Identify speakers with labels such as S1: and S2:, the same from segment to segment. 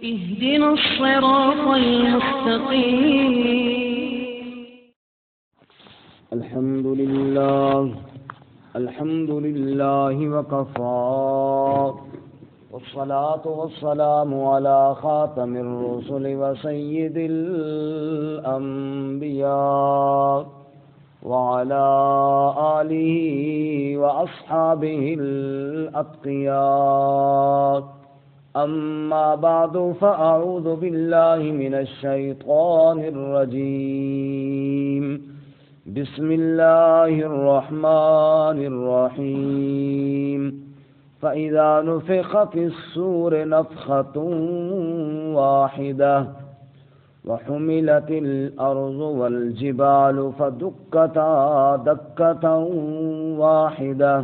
S1: اهدنا الصراط المستقيم.
S2: الحمد لله وكفى والصلاة والسلام على خاتم الرسل وسيد الأنبياء وعلى آله وأصحابه الأتقياء. أما بعد فأعوذ بالله من الشيطان الرجيم. بسم الله الرحمن الرحيم. فإذا نفخ في الصور نفخة واحدة وحملت الأرض والجبال فدكتا دكة واحدة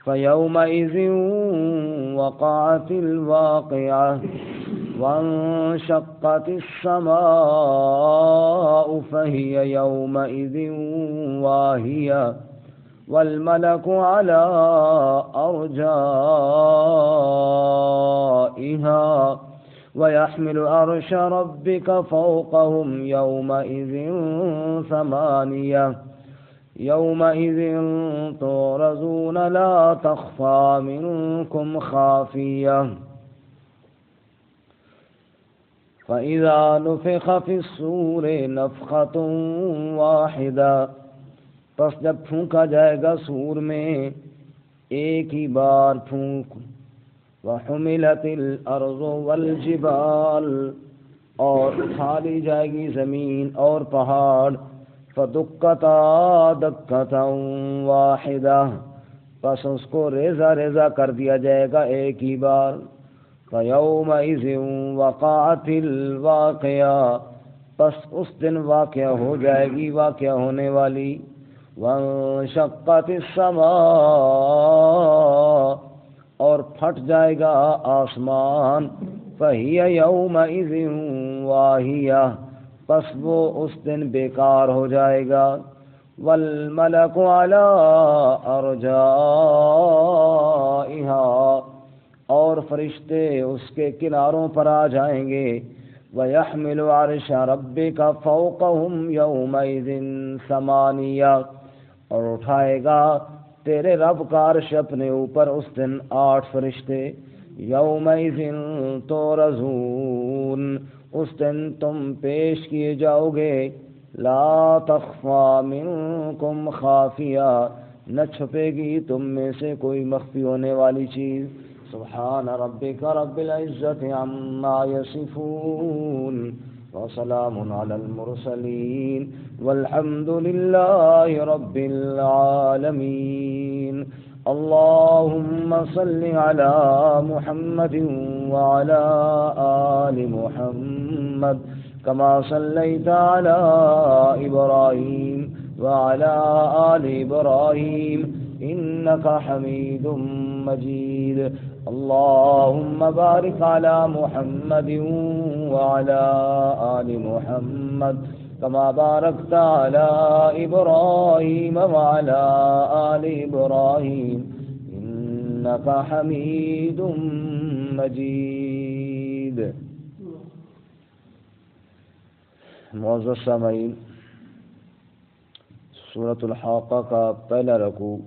S2: فيومئذ وقعت الواقعة وانشقت السماء فهي يومئذ واهية والملك على أرجائها ويحمل عرش ربك فوقهم يومئذ ثمانية يومئذ تعرضون لا تخفى منكم خافية. فإذا نفخ في الصور نفخة واحدة، پس جب پھونکا جائے گا سور میں ایک ہی بار پھونک. وحملت الارض والجبال، اور اٹھا لی جائے گی زمین اور پہاڑ. فدکتا دکتا واحدہ، پس اس کو ریزہ ریزہ کر دیا جائے گا ایک ہی بار. فیومئذ وقعت الواقعہ، پس اس دن واقعہ ہو جائے گی واقعہ ہونے والی. وانشقت السماء، اور پھٹ جائے گا آسمان. فہی یومئذ واہیہ، پس وہ اس دن بیکار ہو جائے گا. والملک علی ارجائها، اور فرشتے اس کے کناروں پر آ جائیں گے. وَيَحْمِلُ عَرْشَ رَبِّكَ فَوْقَهُمْ يَوْمَئِذٍ ثَمَانِيَةٌ، اور اٹھائے گا تیرے رب کا عرش اپنے اوپر اس دن 8 فرشتے. یومئذ تعرضون، اس دن تم پیش کیے جاؤ گے. لا تخفى منکم خافیہ، نہ چھپے گی تم میں سے کوئی مخفی ہونے والی چیز. سبحان ربک رب العزت عما یصفون وسلام علی المرسلین والحمد للہ رب العالمین. اللهم صل على محمد وعلى آل محمد كما صليت على إبراهيم وعلى آل إبراهيم إنك حميد مجيد. اللهم بارك على محمد وعلى آل محمد كما باركت على إبراهيم وعلى آل إبراهيم إنك حميد مجيد. معزز سامعین، سورۃ الحاقہ کا پہلا رکوع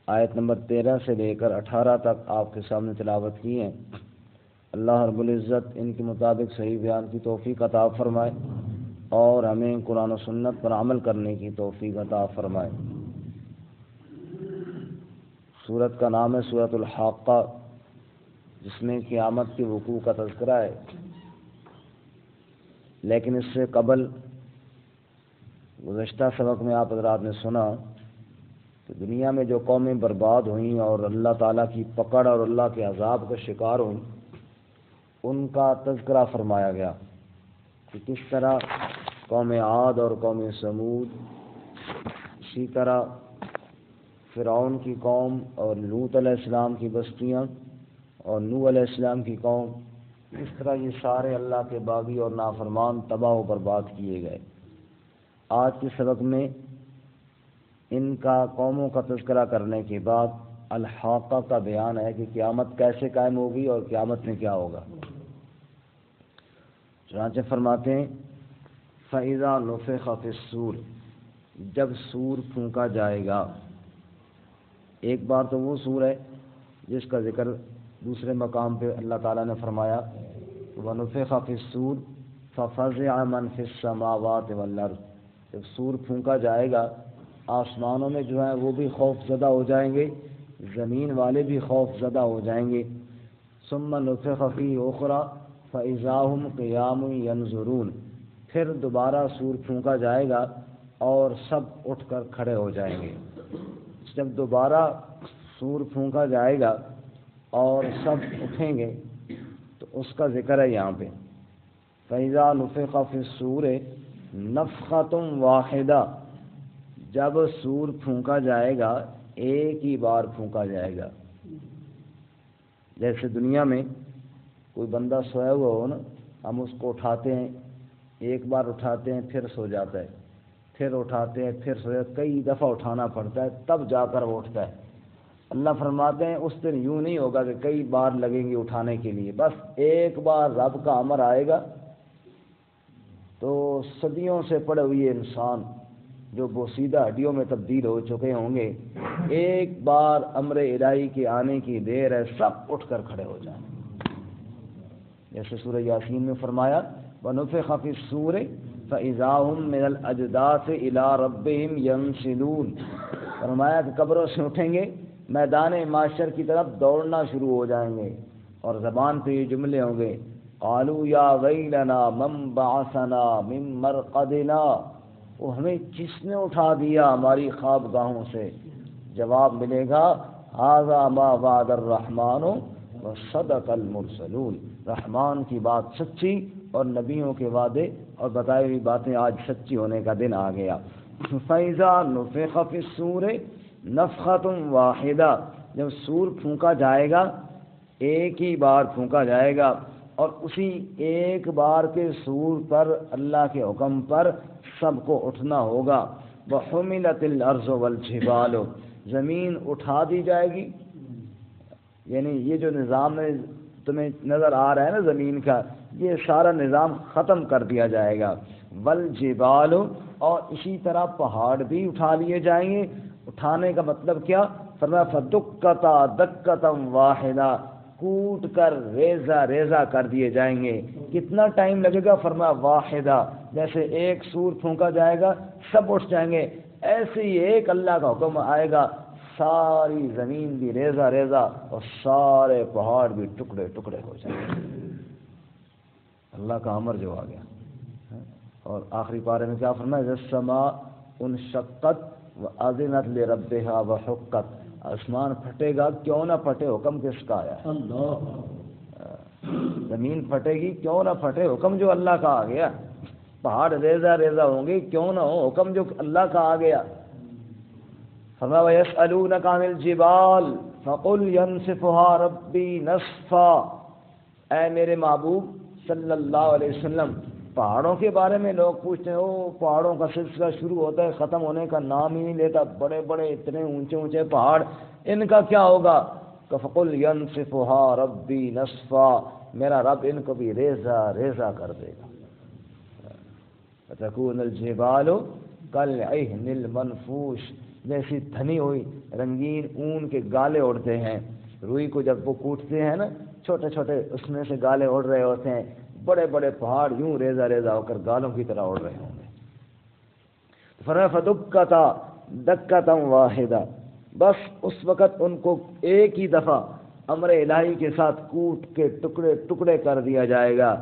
S2: آیت نمبر 13 سے لے کر 18 تک آپ کے سامنے تلاوت کی ہیں. اللہ رب العزت ان کے مطابق صحیح بیان کی توفیق عطا فرمائے اور ہمیں قرآن و سنت پر عمل کرنے کی توفیق عطا فرمائے. سورت کا نام ہے سورۃ الحاقہ، جس میں قیامت کے وقوع کا تذکرہ ہے. لیکن اس سے قبل گزشتہ سبق میں آپ حضرات نے سنا کہ دنیا میں جو قومیں برباد ہوئیں اور اللہ تعالیٰ کی پکڑ اور اللہ کے عذاب کا شکار ہوئیں، ان کا تذکرہ فرمایا گیا کہ کس طرح قوم عاد اور قوم سمود، اسی طرح فرعون کی قوم اور لوط علیہ السلام کی بستیاں اور نوح علیہ السلام کی قوم، اس طرح یہ سارے اللہ کے باغی اور نافرمان تباہ و برباد کیے گئے. آج کے سبق میں ان کا قوموں کا تذکرہ کرنے کے بعد الحاقہ کا بیان ہے کہ قیامت کیسے قائم ہوگی اور قیامت میں کیا ہوگا۔ چنانچہ فرماتے ہیں فَإِذَا نُفِخَ فِي الصُّورِ، جب سور پھونکا جائے گا۔ ایک بار تو وہ سور ہے جس کا ذکر دوسرے مقام پہ اللہ تعالیٰ نے فرمایا وَنُفِخَ فِي الصُّورِ فَفَزِعَ مَن فِي السَّمَاوَاتِ وَالْأَرْضِ، جب سور پھونکا جائے گا آسمانوں میں جو ہیں وہ بھی خوف زدہ ہو جائیں گے، زمین والے بھی خوف زدہ ہو جائیں گے۔ ثُمَّ نُفِخَ فِيهِ أُخْرَى فَإِذَا هُمْ قِيَامٌ يَنظُرُونَ، پھر دوبارہ سور پھونکا جائے گا اور سب اٹھ کر کھڑے ہو جائیں گے۔ جب دوبارہ سور پھونکا جائے گا اور سب اٹھیں گے تو اس کا ذکر ہے یہاں پہ فَإِذَا نُفِخَ فِي الصُّورِ نَفْخَةٌ وَاحِدَةٌ، جب سور پھونکا جائے گا ایک ہی بار پھونکا جائے گا۔ جیسے دنیا میں کوئی بندہ سویا ہوا ہو نا، ہم اس کو اٹھاتے ہیں، ایک بار اٹھاتے ہیں پھر سو جاتا ہے، پھر اٹھاتے ہیں پھر سو جاتا ہے، کئی دفعہ اٹھانا پڑتا ہے تب جا کر وہ اٹھتا ہے۔ اللہ فرماتے ہیں اس دن یوں نہیں ہوگا کہ کئی بار لگیں گے اٹھانے کے لیے، بس ایک بار رب کا امر آئے گا تو صدیوں سے پڑے ہوئے انسان جو بوسیدہ ہڈیوں میں تبدیل ہو چکے ہوں گے، ایک بار امر الہی کے آنے کی دیر ہے، سب اٹھ کر کھڑے ہو جائیں۔ جیسے سورہ یاسین میں فرمایا وَنُفِخَ فِي الصُّورِ فَإِذَا هُم مِّنَ الْأَجْدَاثِ إِلَىٰ رَبِّهِمْ يَنسِلُونَ، فرمایا کہ قبروں سے اٹھیں گے، میدان معاشر کی طرف دوڑنا شروع ہو جائیں گے اور زبان پہ یہ جملے ہوں گے قالوا یا ویلنا من بعثنا من مرقدنا، وہ ہمیں کس نے اٹھا دیا ہماری خوابگاہوں سے؟ جواب ملے گا ھذا ما وعد الرحمن وصدق المرسلون، رحمان کی بات سچی اور نبیوں کے وعدے اور بتائی ہوئی باتیں آج سچی ہونے کا دن آ گیا۔ فَإِذَا نُفِخَ فِي الصُّورِ نَفْخَةٌ وَاحِدَةٌ، جب سور پھونکا جائے گا ایک ہی بار پھونکا جائے گا اور اسی ایک بار کے سور پر اللہ کے حکم پر سب کو اٹھنا ہوگا۔ وَحُمِلَتِ الْأَرْضُ وَالْجِبَالُ، زمین اٹھا دی جائے گی، یعنی یہ جو نظام میں تمہیں نظر آ رہا ہے نا زمین کا، یہ سارا نظام ختم کر دیا جائے گا۔ والجبال، اور اسی طرح پہاڑ بھی اٹھا لیے جائیں گے۔ اٹھانے کا مطلب کیا؟ فرمایا فدکتا دکتا واحدہ، کوٹ کر ریزہ ریزہ کر دیے جائیں گے۔ کتنا ٹائم لگے گا؟ فرمایا واحدہ، جیسے ایک سور پھونکا جائے گا سب اٹھ جائیں گے، ایسے ہی ایک اللہ کا حکم آئے گا ساری زمین بھی ریزہ ریزہ اور سارے پہاڑ بھی ٹکڑے ٹکڑے ہو جائیں گے۔ اللہ کا امر جو آ گیا۔ اور آخری پارے میں کیا فرمایا؟ السماء انشقت وَأَذِنَتْ لِرَبِّهَا وَحُقَّتْ، آسمان پھٹے گا کیوں نہ پھٹے، حکم کس کا آیا ہے؟ زمین پھٹے گی کیوں نہ پھٹے، حکم جو اللہ کا آ گیا۔ پہاڑ ریزہ ریزہ ہوں گے کیوں نہ ہو، حکم جو اللہ کا آ گیا۔ فرمایا وَيَسْأَلُونَكَ عَنِ الْجِبَالِ فَقُلْ يَنسِفُهَا رَبِّي نَسْفًا، اے میرے محبوب صلی اللہ علیہ وسلم، پہاڑوں کے بارے میں لوگ پوچھتے ہیں، او پہاڑوں کا سلسلہ شروع ہوتا ہے ختم ہونے کا نام ہی نہیں لیتا، بڑے بڑے اتنے اونچے اونچے پہاڑ، ان کا کیا ہوگا؟ فَقُلْ يَنسِفُهَا رَبِّي نَسْفًا، میرا رب ان کو بھی ریزہ ریزہ کر دے گا۔ فَتَكُونَ الْجِبَالُ كَالْعِهْنِ الْمَنْفُوشِ، جیسی دھنی ہوئی رنگین اون کے گالے اڑتے ہیں۔ روئی کو جب وہ کوٹتے ہیں نا، چھوٹے چھوٹے اس میں سے گالے اڑ رہے ہوتے ہیں، بڑے بڑے پہاڑ یوں ریزہ ریزہ ہو کر گالوں کی طرح اڑ رہے ہوں گے۔ فرمایا فدکتا دکتا واحدہ، بس اس وقت ان کو ایک ہی دفعہ امر الہی کے ساتھ کوٹ کے ٹکڑے ٹکڑے کر دیا جائے گا۔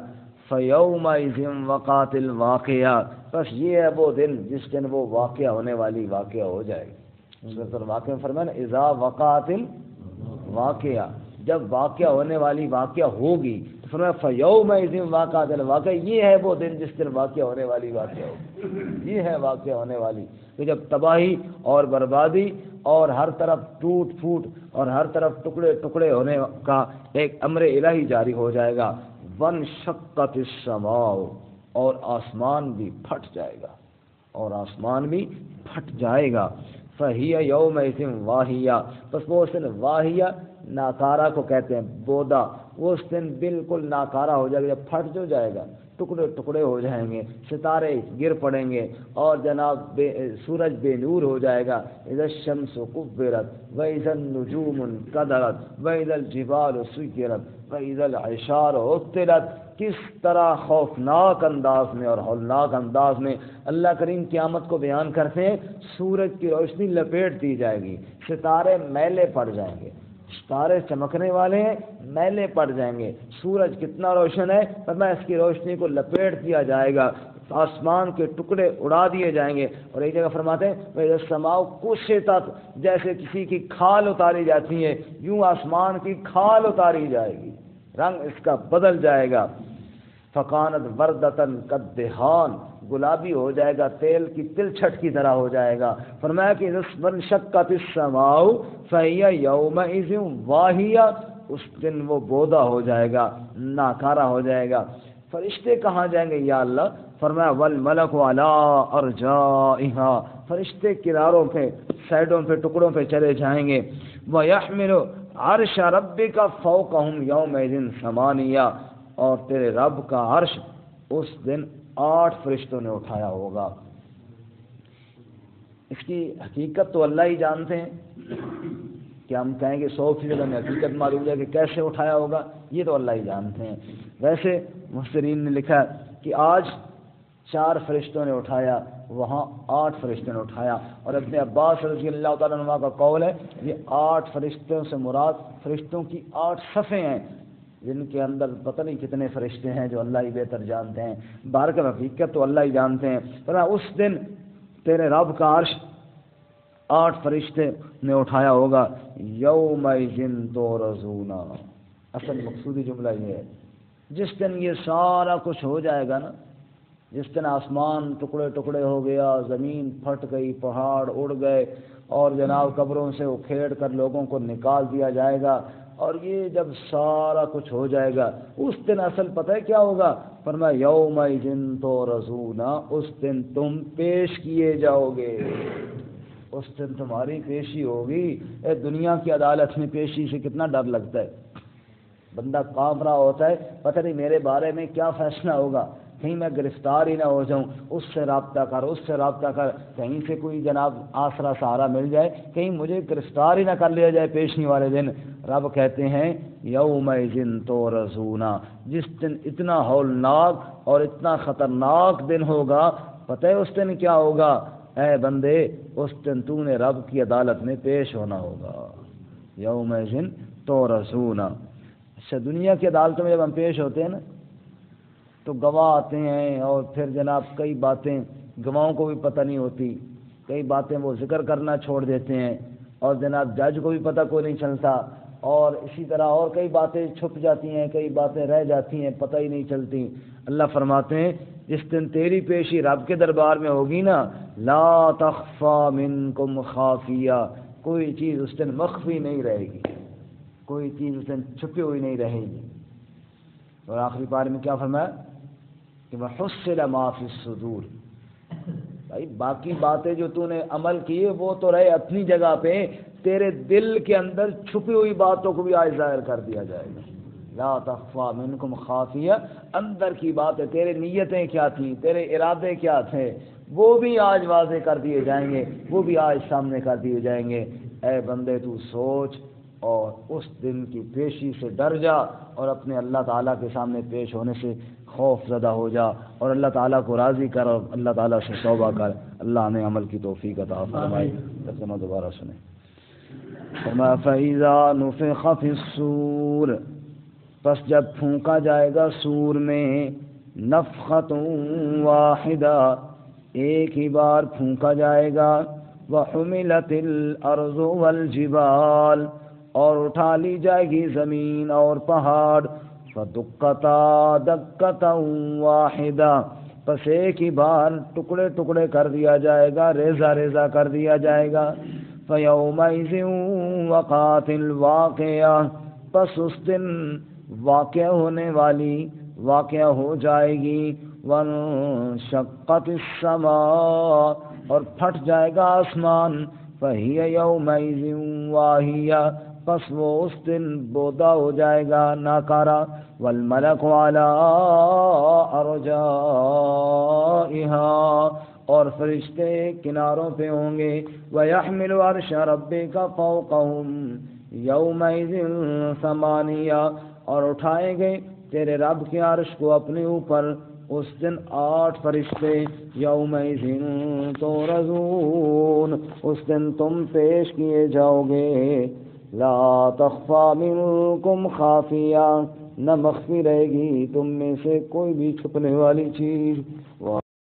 S2: فَيَوْمَئِذٍ وَقَعَتِ الْوَاقِعَةُ، بس یہ ہے وہ دن جس دن وہ واقعہ ہونے والی واقعہ ہو جائے گی۔ سورۃ الواقعہ میں فرمایا نا اذا وقعت الواقعہ، جب واقعہ ہونے والی واقعہ ہوگی، تو فرمایا فَيَوْمَئِذٍ وَقَعَتِ الْوَاقِعَةُ، یہ ہے وہ دن جس دن واقعہ ہونے والی واقعہ ہوگی، یہ ہے واقعہ ہونے والی، کہ جب تباہی اور بربادی اور ہر طرف ٹوٹ پھوٹ اور ہر طرف ٹکڑے ٹکڑے ہونے کا ایک امر الہی جاری ہو جائے گا۔ وَانشَقَّتِ السَّمَاءُ، اور آسمان بھی پھٹ جائے گا، اور آسمان بھی پھٹ جائے گا۔ فہی یومئذ واہیہ، بس وہ اس دن واہیہ ناکارہ کو کہتے ہیں، بودا، وہ اس دن بالکل ناکارہ ہو جائے گا، جب پھٹ جو جائے گا، ٹکڑے ٹکڑے ہو جائیں گے، ستارے گر پڑیں گے، اور جناب سورج بے نور ہو جائے گا۔ اذا الشمس کورت واذا النجوم انکدرت واذا الجبال سیرت واذا العشار عطلت، کس طرح خوفناک انداز میں اور ہولناک انداز میں اللہ کریم قیامت کو بیان کرتے ہیں۔ سورج کی روشنی لپیٹ دی جائے گی، ستارے میلے پڑ جائیں گے، ستارے چمکنے والے ہیں، میلے پڑ جائیں گے، سورج کتنا روشن ہے، فرمایا اس کی روشنی کو لپیٹ دیا جائے گا، آسمان کے ٹکڑے اڑا دیے جائیں گے۔ اور ایک جگہ فرماتے ہیں وَإِذَا السَّمَاءُ كُشِطَتْ، جیسے کسی کی کھال اتاری جاتی ہے، یوں آسمان کی کھال اتاری جائے گی، رنگ اس کا بدل جائے گا۔ فَقَانَتْ وَرْدَةً كَالدِّهَانِ، گلابی ہو جائے گا، تیل کی تلچھٹ کی طرح ہو جائے گا۔ فرمایا کہ وَانشَقَّتِ السَّمَاءُ فَهِيَ يَوْمَئِذٍ وَاهِيَةٌ، اس دن وہ بودا ہو جائے گا، ناکارہ ہو جائے گا۔ فرشتے کہاں جائیں گے یا اللہ؟ فرمایا وَالْمَلَكُ عَلَىٰ أَرْجَائِهَا، فرشتے کناروں پہ، سائڈوں پہ، ٹکڑوں پہ چلے جائیں گے۔ وَيَحْمِلُ عَرْشَ رَبِّكَ فَوْقَهُمْ يَوْمَئِذٍ ثَمَانِيَةٌ، اور تیرے رب کا عرش اس دن 8 فرشتوں نے اٹھایا ہوگا۔ اس کی حقیقت تو اللہ ہی جانتے ہیں، کہ ہم کہیں گے 100% ہمیں حقیقت معلوم ہے کہ کیسے اٹھایا ہوگا، یہ تو اللہ ہی جانتے ہیں۔ ویسے مفسرین نے لکھا کہ آج 4 فرشتوں نے اٹھایا، وہاں 8 فرشتوں نے اٹھایا، اور ابن عباس رضی اللہ تعالیٰ عنہ کا قول ہے یہ 8 فرشتوں سے مراد فرشتوں کی 8 صفیں ہیں، جن کے اندر پتہ نہیں کتنے فرشتے ہیں جو اللہ ہی بہتر جانتے ہیں، بہرکیف حقیقت تو اللہ ہی جانتے ہیں۔ فرمایا اس دن تیرے رب کا عرش 8 فرشتے نے اٹھایا ہوگا۔ یومئذ تعرضون، اصل مقصودی جملہ یہ ہے، جس دن یہ سارا کچھ ہو جائے گا نا، جس دن آسمان ٹکڑے ٹکڑے ہو گیا، زمین پھٹ گئی، پہاڑ اڑ گئے، اور جناب قبروں سے اکھیڑ کر لوگوں کو نکال دیا جائے گا، اور یہ جب سارا کچھ ہو جائے گا، اس دن اصل پتہ ہے کیا ہوگا؟ فرمایا یومئذ تعرضون، اس دن تم پیش کیے جاؤ گے، اس دن تمہاری پیشی ہوگی۔ اے دنیا کی عدالت میں پیشی سے کتنا ڈر لگتا ہے، بندہ کانپ رہا ہوتا ہے، پتہ نہیں میرے بارے میں کیا فیصلہ ہوگا، کہیں میں گرفتار ہی نہ ہو جاؤں، اس سے رابطہ کر، اس سے رابطہ کر، کہیں سے کوئی جناب آسرا سہارا مل جائے، کہیں مجھے گرفتار ہی نہ کر لیا جائے پیشنی والے دن۔ رب کہتے ہیں یومئذ تعرضون، جس دن اتنا ہولناک اور اتنا خطرناک دن ہوگا، پتہ ہے اس دن کیا ہوگا؟ اے بندے، اس دن تو نے رب کی عدالت میں پیش ہونا ہوگا۔ یومئذ تعرضون۔ اچھا، دنیا کی عدالتوں میں جب ہم پیش ہوتے ہیں نا، تو گواہ آتے ہیں، اور پھر جناب کئی باتیں گواہوں کو بھی پتہ نہیں ہوتی، کئی باتیں وہ ذکر کرنا چھوڑ دیتے ہیں، اور جناب جج کو بھی پتہ کوئی نہیں چلتا، اور اسی طرح اور کئی باتیں چھپ جاتی ہیں، کئی باتیں رہ جاتی ہیں، پتہ ہی نہیں چلتی۔ اللہ فرماتے ہیں جس دن تیری پیشی رب کے دربار میں ہوگی نا، لا تخفى منکم خافیہ، کوئی چیز اس دن مخفی نہیں رہے گی، کوئی چیز اس دن چھپی ہوئی نہیں رہے گی۔ اور آخری پارے میں کیا فرمایا کہ وَحُصِّلَ مَا فِي الصُّدُورِ، بھائی باقی باتیں جو تو نے عمل کیے وہ تو رہے اپنی جگہ پہ، تیرے دل کے اندر چھپی ہوئی باتوں کو بھی آج ظاہر کر دیا جائے گا۔ لا تخفى منکم خافیہ، اندر کی باتیں، تیرے نیتیں کیا تھیں، تیرے ارادے کیا تھے، وہ بھی آج واضح کر دیے جائیں گے، وہ بھی آج سامنے کر دیے جائیں گے۔ اے بندے تو سوچ اور اس دن کی پیشی سے ڈر جا، اور اپنے اللہ تعالیٰ کے سامنے پیش ہونے سے خوف زدہ ہو جا، اور اللہ تعالیٰ کو راضی کر، اور اللہ تعالیٰ سے توبہ کر۔ اللہ ہمیں عمل کی توفیق عطا فرمائے۔ ترجمہ دوبارہ سنیں۔ فرمایا فَإِذَا نُفِخَ فِي الصُّورِ، پس جب پھونکا جائے گا سور میں، نفخۃ واحدہ، ایک ہی بار پھونکا جائے گا، وَحُمِلَتِ الْأَرْضُ وَالْجِبَالُ، اور اٹھا لی جائے گی زمین اور پہاڑ، فَدُكَّتَا دَكَّةً وَاحِدَةً، پس ایک ہی بار ٹکڑے ٹکڑے کر دیا جائے گا، ریزہ ریزہ کر دیا جائے گا۔ فَيَوْمَئِذٍ وَقَعَتِ الْوَاقِعَةُ، پس اس دن واقع ہونے والی واقع ہو جائے گی، وَانشَقَّتِ السَّمَاءُ، اور پھٹ جائے گا آسمان، فَهِيَ يَوْمَئِذٍ وَاهِيَةٌ پس وہ اس دن بودا ہو جائے گا، ناکارا. وَالْمَلَكُ عَلَىٰ أَرْجَائِهَا اور فرشتے کناروں پہ ہوں گے. وَيَحْمِلُ عَرْشَ رَبِّكَ فَوْقَهُمْ يَوْمَئِذٍ ثَمَانِيَةٌ اور اٹھائیں گے تیرے رب کے عرش کو اپنے اوپر اس دن 8 فرشتے. یومئذ تعرضون اس دن تم پیش کیے جاؤ گے. لا تخفى منکم خافیہ نہ مخفی رہے گی تم میں سے کوئی بھی چھپنے والی چیز.